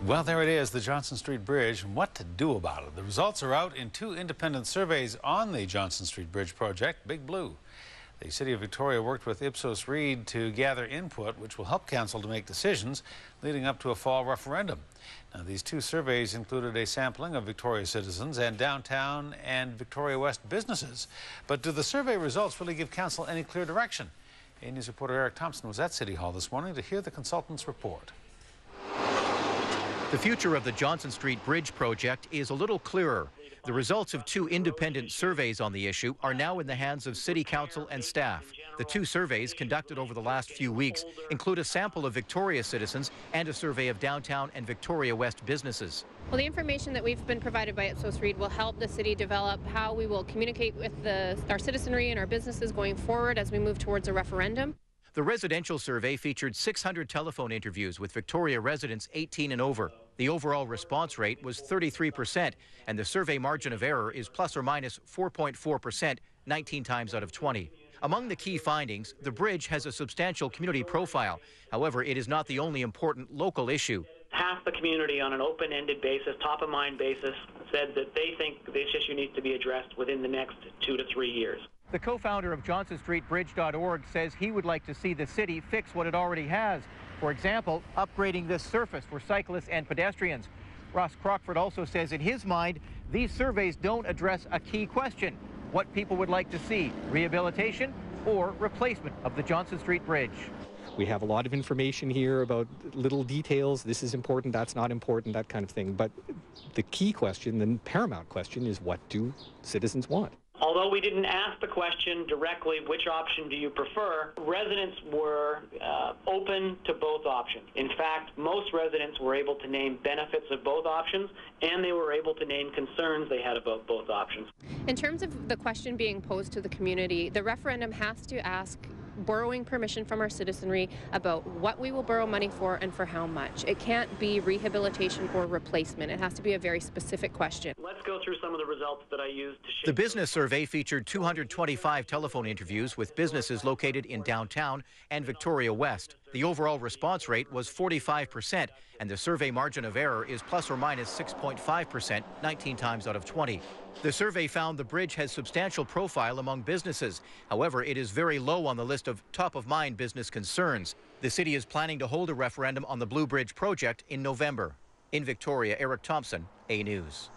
Well, there it is, the Johnson Street Bridge, and what to do about it. The results are out in 2 independent surveys on the Johnson Street Bridge project, Big Blue. The City of Victoria worked with Ipsos-Reid to gather input, which will help Council to make decisions leading up to a fall referendum. Now, these 2 surveys included a sampling of Victoria citizens and downtown and Victoria West businesses. But do the survey results really give Council any clear direction? A News reporter Eric Thompson was at City Hall this morning to hear the consultant's report. The future of the Johnson Street Bridge project is a little clearer. The results of 2 independent surveys on the issue are now in the hands of City Council and staff. The 2 surveys conducted over the last few weeks include a sample of Victoria citizens and a survey of downtown and Victoria West businesses. Well, the information that we've been provided by Ipsos-Reid will help the city develop how we will communicate with our citizenry and our businesses going forward as we move towards a referendum. The residential survey featured 600 telephone interviews with Victoria residents 18 and over. The overall response rate was 33%, and the survey margin of error is plus or minus 4.4%, 19 times out of 20. Among the key findings, the bridge has a substantial community profile. However, it is not the only important local issue. Half the community on an open-ended basis, top-of-mind basis, said that they think this issue needs to be addressed within the next 2 to 3 years. The co-founder of JohnsonStreetBridge.org says he would like to see the city fix what it already has. For example, upgrading this surface for cyclists and pedestrians. Ross Crockford also says in his mind, these surveys don't address a key question: what people would like to see, rehabilitation or replacement of the Johnson Street Bridge. We have a lot of information here about little details. This is important, that's not important, that kind of thing. But the key question, the paramount question, is what do citizens want? Although we didn't ask the question directly, which option do you prefer, residents were open to both options. In fact, most residents were able to name benefits of both options, and they were able to name concerns they had about both options. In terms of the question being posed to the community, the referendum has to ask borrowing permission from our citizenry about what we will borrow money for and for how much. It can't be rehabilitation or replacement. It has to be a very specific question. Let's go through some of the results that I used to shape. The business survey featured 225 telephone interviews with businesses located in downtown and Victoria West. The overall response rate was 45%, and the survey margin of error is plus or minus 6.5%, 19 times out of 20. The survey found the bridge has substantial profile among businesses. However, it is very low on the list of top-of-mind business concerns. The city is planning to hold a referendum on the Blue Bridge project in November. In Victoria, Eric Thompson, A News.